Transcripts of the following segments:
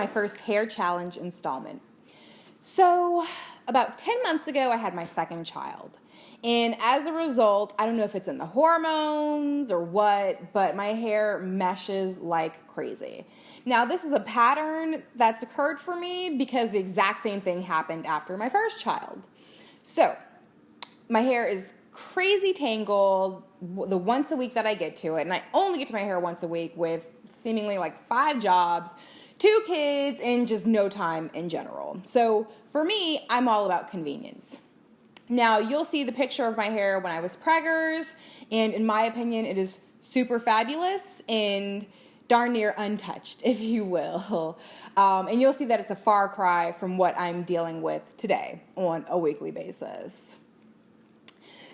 my first hair challenge installment. So about 10 months ago, I had my second child. And as a result, I don't know if it's in the hormones or what, but my hair meshes like crazy. Now, this is a pattern that's occurred for me because the exact same thing happened after my first child. So my hair is crazy tangled the once a week that I get to it, and I only get to my hair once a week with seemingly like 5 jobs, 2 kids, and just no time in general. So for me, I'm all about convenience. Now, you'll see the picture of my hair when I was preggers, and in my opinion, it is super fabulous and darn near untouched, if you will. And you'll see that it's a far cry from what I'm dealing with today on a weekly basis.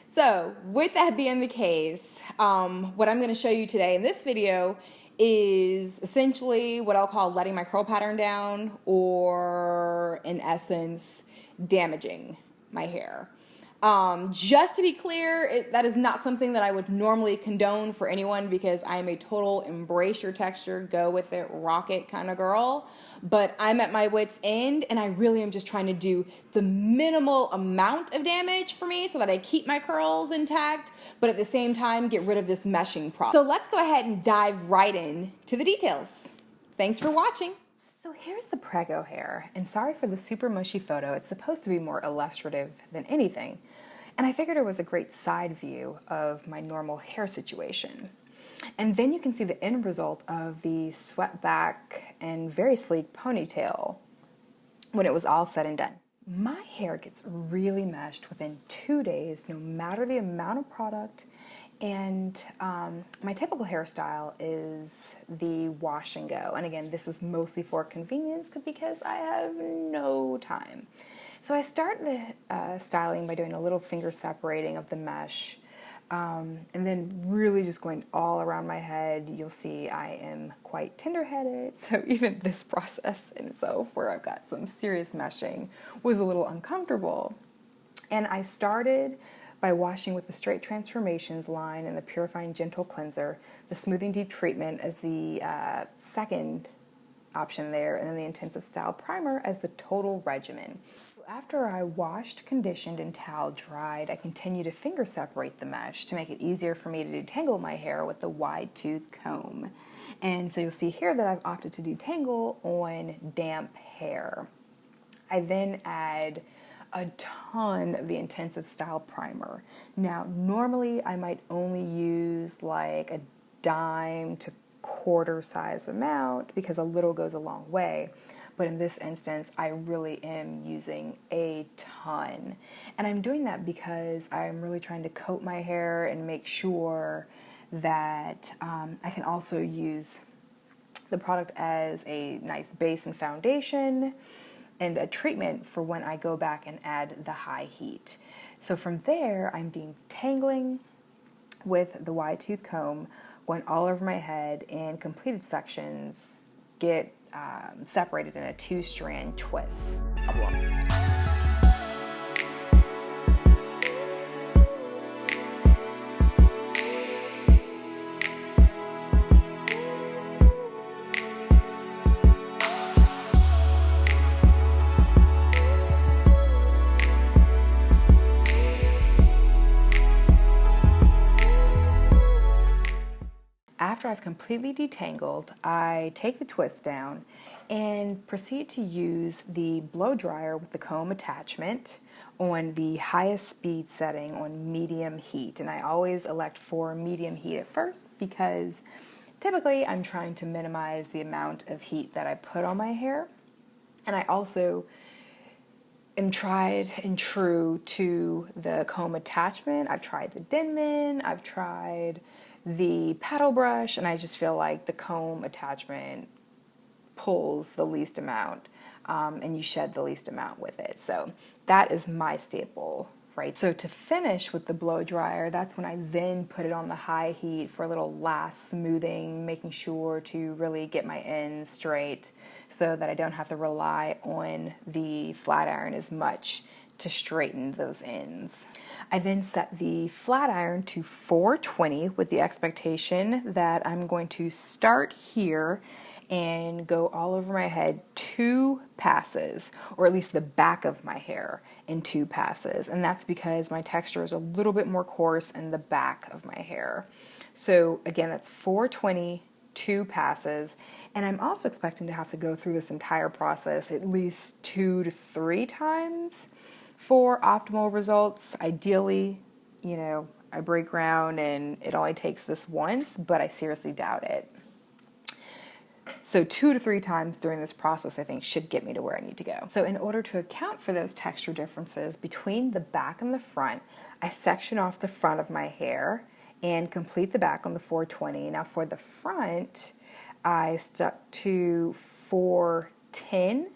So, with that being the case, what I'm going to show you today in this video is essentially what I'll call letting my curl pattern down, or in essence, damaging my hair. Just to be clear, that is not something that I would normally condone for anyone, because I am a total embrace your texture, go with it, rock it kind of girl. But I'm at my wit's end, and I really am just trying to do the minimal amount of damage for me so that I keep my curls intact, but at the same time get rid of this meshing problem. So let's go ahead and dive right in to the details. Thanks for watching. So here's the prego hair, and sorry for the super mushy photo. It's supposed to be more illustrative than anything. And I figured it was a great side view of my normal hair situation. And then you can see the end result of the swept back and very sleek ponytail when it was all said and done. My hair gets really meshed within 2 days, no matter the amount of product. And my typical hairstyle is the wash and go. And again, this is mostly for convenience because I have no time. So I start the styling by doing a little finger separating of the mesh, and then really just going all around my head. You'll see I am quite tender-headed, so even this process in itself, where I've got some serious meshing, was a little uncomfortable. And I started by washing with the Straight Transformations line and the Purifying Gentle Cleanser, the Smoothing Deep Treatment as the second option there, and then the Intensive Style Primer as the total regimen. After I washed, conditioned, and towel dried, I continue to finger separate the mesh to make it easier for me to detangle my hair with the wide tooth comb. And so you'll see here that I've opted to detangle on damp hair. I then add a ton of the Intensive Style Primer. Now, normally I might only use like a dime to quarter size amount because a little goes a long way. But in this instance, I really am using a ton. And I'm doing that because I'm really trying to coat my hair and make sure that I can also use the product as a nice base and foundation and a treatment for when I go back and add the high heat. So from there, I'm detangling with the wide tooth comb, going all over my head, and completed sections get separated in a 2-strand twist. After I've completely detangled, I take the twist down and proceed to use the blow dryer with the comb attachment on the highest speed setting on medium heat. And I always elect for medium heat at first because typically I'm trying to minimize the amount of heat that I put on my hair. And I also am tried and true to the comb attachment. I've tried the Denman, I've tried the paddle brush, and I just feel like the comb attachment pulls the least amount and you shed the least amount with it. So that is my staple, right? So to finish with the blow dryer, that's when I then put it on the high heat for a little last smoothing, making sure to really get my ends straight so that I don't have to rely on the flat iron as much to straighten those ends. I then set the flat iron to 420 with the expectation that I'm going to start here and go all over my head 2 passes, or at least the back of my hair in 2 passes. And that's because my texture is a little bit more coarse in the back of my hair. So again, that's 420, 2 passes. And I'm also expecting to have to go through this entire process at least 2 to 3 times for optimal results. Ideally, you know, I break ground and it only takes this once, but I seriously doubt it. So 2 to 3 times during this process, I think, should get me to where I need to go. So in order to account for those texture differences between the back and the front, I section off the front of my hair and complete the back on the 420. Now for the front, I stuck to 410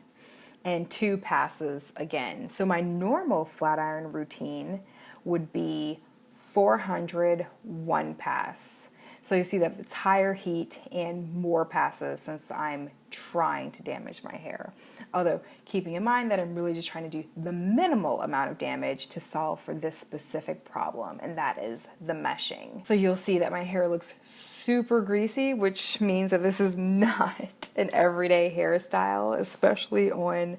and 2 passes again. So my normal flat iron routine would be 400, 1 pass. So you see that it's higher heat and more passes since I'm trying to damage my hair. Although keeping in mind that I'm really just trying to do the minimal amount of damage to solve for this specific problem, and that is the meshing. So you'll see that my hair looks super greasy, which means that this is not an everyday hairstyle, especially on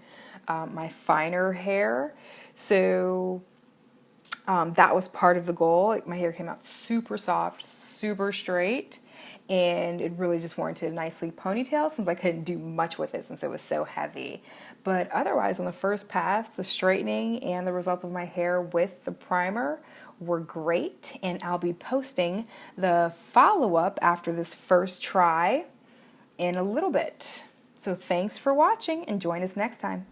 my finer hair. So that was part of the goal. Like, my hair came out super soft, super straight, and it really just warranted a nice sleek ponytail since I couldn't do much with it since it was so heavy. But otherwise, on the first pass, the straightening and the results of my hair with the primer were great, and I'll be posting the follow-up after this first try in a little bit. So thanks for watching, and join us next time.